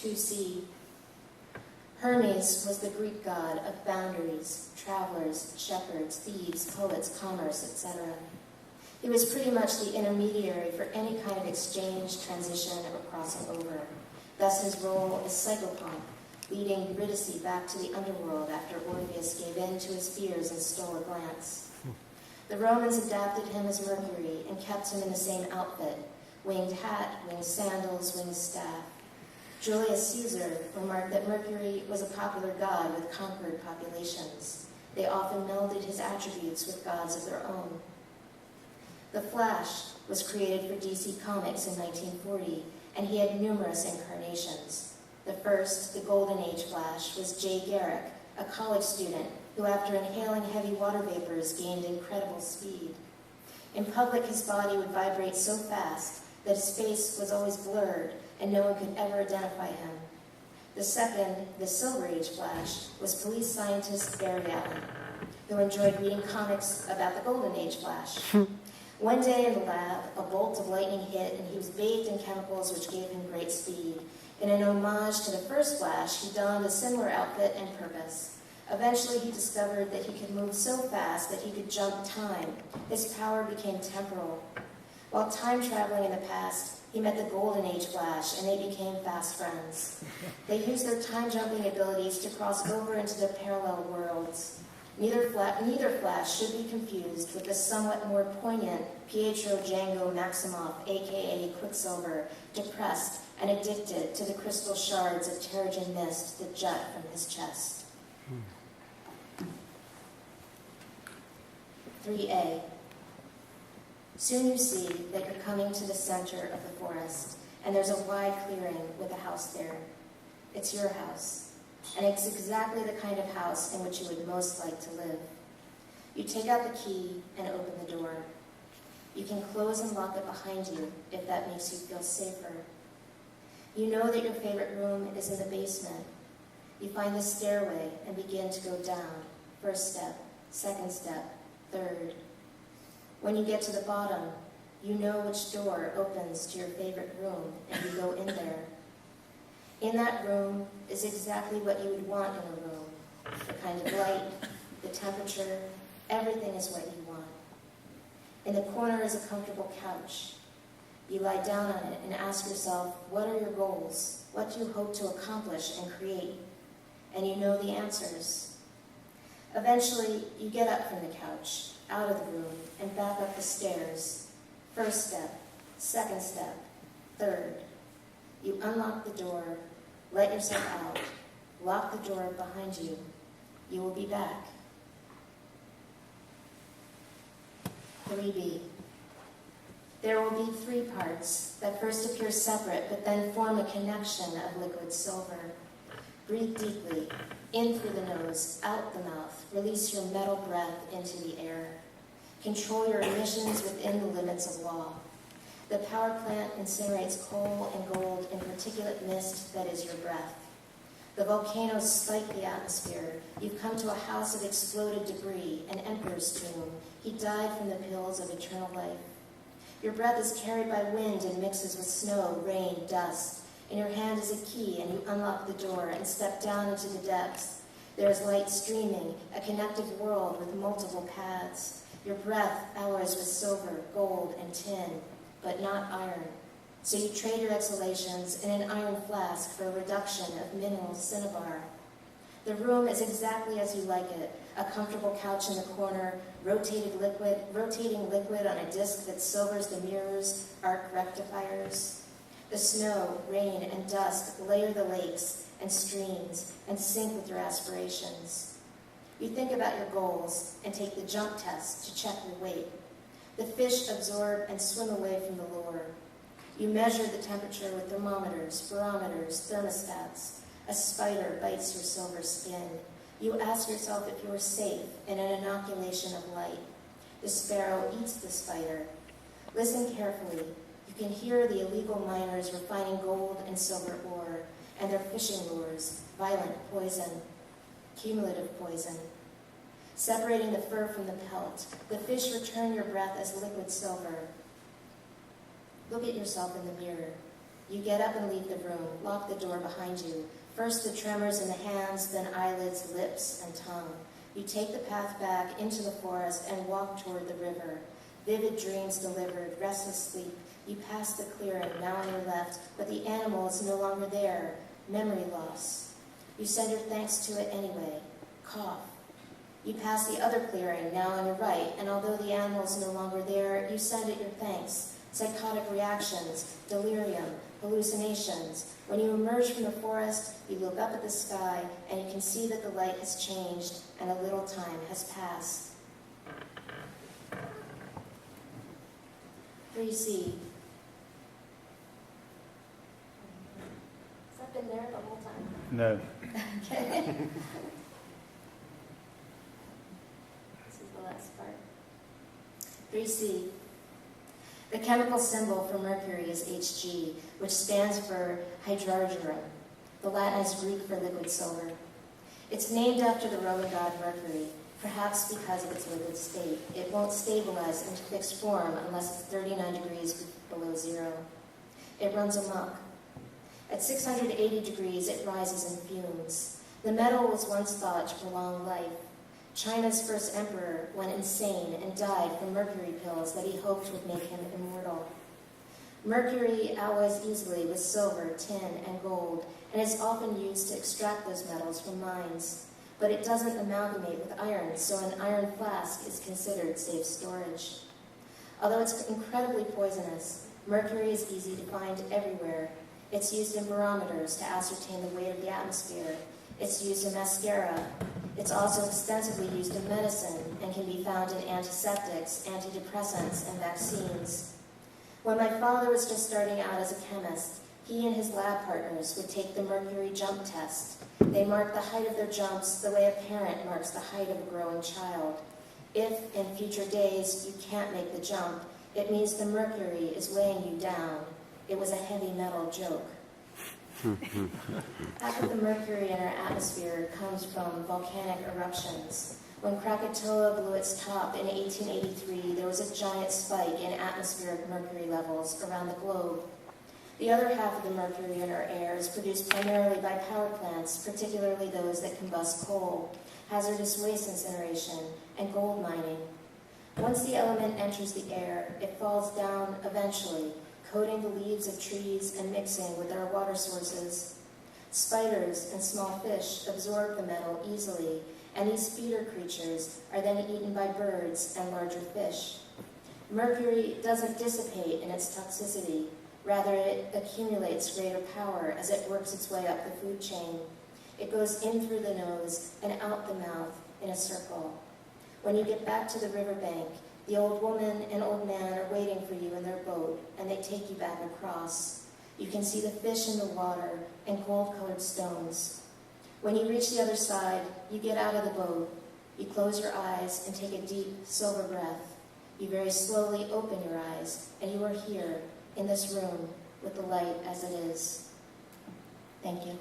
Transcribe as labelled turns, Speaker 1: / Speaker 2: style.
Speaker 1: 2C. Hermes was the Greek god of boundaries, travelers, shepherds, thieves, poets, commerce, etc. He was pretty much the intermediary for any kind of exchange, transition, or crossing over. Thus his role as psychopomp, leading Eurydice back to the underworld after Orpheus gave in to his fears and stole a glance. The Romans adapted him as Mercury and kept him in the same outfit, winged hat, winged sandals, winged staff. Julius Caesar remarked that Mercury was a popular god with conquered populations. They often melded his attributes with gods of their own. The Flash was created for DC Comics in 1940, and he had numerous incarnations. The first, the Golden Age Flash, was Jay Garrick, a college student who, after inhaling heavy water vapors, gained incredible speed. In public, his body would vibrate so fast that his face was always blurred and no one could ever identify him. The second, the Silver Age Flash, was police scientist Barry Allen, who enjoyed reading comics about the Golden Age Flash. One day in the lab, a bolt of lightning hit and he was bathed in chemicals which gave him great speed. In an homage to the first Flash, he donned a similar outfit and purpose. Eventually, he discovered that he could move so fast that he could jump time. His power became temporal. While time traveling in the past, he met the Golden Age Flash, and they became fast friends. They used their time-jumping abilities to cross over into the parallel worlds. Neither Flash should be confused with the somewhat more poignant Pietro Django Maximoff, a.k.a. Quicksilver, depressed and addicted to the crystal shards of Terrigen mist that jut from his chest. 3A. Soon you see that you're coming to the center of the forest, and there's a wide clearing with a house there. It's your house, and it's exactly the kind of house in which you would most like to live. You take out the key and open the door. You can close and lock it behind you if that makes you feel safer. You know that your favorite room is in the basement. You find the stairway and begin to go down. First step, second step, third. When you get to the bottom, you know which door opens to your favorite room, and you go in there. In that room is exactly what you would want in a room. The kind of light, the temperature, everything is what you want. In the corner is a comfortable couch. You lie down on it and ask yourself, what are your goals? What do you hope to accomplish and create? And you know the answers. Eventually, you get up from the couch, out of the room, and back up the stairs. First step, second step, third. You unlock the door, let yourself out, lock the door behind you. You will be back. 3B. There will be three parts that first appear separate, but then form a connection of liquid silver. Breathe deeply, in through the nose, out the mouth. Release your metal breath into the air. Control your emissions within the limits of law. The power plant incinerates coal and gold in particulate mist that is your breath. The volcanoes spike the atmosphere. You've come to a house of exploded debris, an emperor's tomb. He died from the pills of eternal life. Your breath is carried by wind and mixes with snow, rain, dust. In your hand is a key, and you unlock the door and step down into the depths. There is light streaming, a connected world with multiple paths. Your breath alloys with silver, gold, and tin, but not iron. So you trade your exhalations in an iron flask for a reduction of mineral cinnabar. The room is exactly as you like it, a comfortable couch in the corner, rotating liquid on a disc that silvers the mirrors, arc rectifiers. The snow, rain, and dust layer the lakes and streams and sync with your aspirations. You think about your goals and take the jump test to check your weight. The fish absorb and swim away from the lure. You measure the temperature with thermometers, barometers, thermostats. A spider bites your silver skin. You ask yourself if you are safe in an inoculation of light. The sparrow eats the spider. Listen carefully. You can hear the illegal miners refining gold and silver ore, and their fishing lures, violent poison, cumulative poison. Separating the fur from the pelt, the fish return your breath as liquid silver. Look at yourself in the mirror. You get up and leave the room, lock the door behind you. First the tremors in the hands, then eyelids, lips, and tongue. You take the path back into the forest and walk toward the river. Vivid dreams delivered, restless sleep. You pass the clearing, now on your left, but the animal is no longer there. Memory loss. You send your thanks to it anyway. Cough. You pass the other clearing, now on your right, and although the animal is no longer there, you send it your thanks. Psychotic reactions, delirium, hallucinations. When you emerge from the forest, you look up at the sky, and you can see that the light has changed, and a little time has passed. 3C. Has that been there the whole time?
Speaker 2: No.
Speaker 1: Okay. This is the last part. 3C. The chemical symbol for mercury is Hg, which stands for hydrargyrum. The Latin is Greek for liquid silver. It's named after the Roman god Mercury, perhaps because of its liquid state. It won't stabilize into fixed form unless it's 39 degrees below zero. It runs amok. At 680 degrees, it rises in fumes. The metal was once thought to prolong life. China's first emperor went insane and died from mercury pills that he hoped would make him immortal. Mercury alloys easily with silver, tin, and gold, and is often used to extract those metals from mines. But it doesn't amalgamate with iron, so an iron flask is considered safe storage. Although it's incredibly poisonous, mercury is easy to find everywhere. It's used in barometers to ascertain the weight of the atmosphere. It's used in mascara. It's also extensively used in medicine and can be found in antiseptics, antidepressants, and vaccines. When my father was just starting out as a chemist, he and his lab partners would take the mercury jump test. They mark the height of their jumps the way a parent marks the height of a growing child. If, in future days, you can't make the jump, it means the mercury is weighing you down. It was a heavy metal joke. Half of the mercury in our atmosphere comes from volcanic eruptions. When Krakatoa blew its top in 1883, there was a giant spike in atmospheric mercury levels around the globe. The other half of the mercury in our air is produced primarily by power plants, particularly those that combust coal, hazardous waste incineration, and gold mining. Once the element enters the air, it falls down eventually, coating the leaves of trees and mixing with our water sources. Spiders and small fish absorb the metal easily, and these feeder creatures are then eaten by birds and larger fish. Mercury doesn't dissipate in its toxicity. Rather, it accumulates greater power as it works its way up the food chain. It goes in through the nose and out the mouth in a circle. When you get back to the riverbank, the old woman and old man are waiting for you in their boat, and they take you back across. You can see the fish in the water and gold-colored stones. When you reach the other side, you get out of the boat. You close your eyes and take a deep, sober breath. You very slowly open your eyes, and you are here, in this room, with the light as it is. Thank you.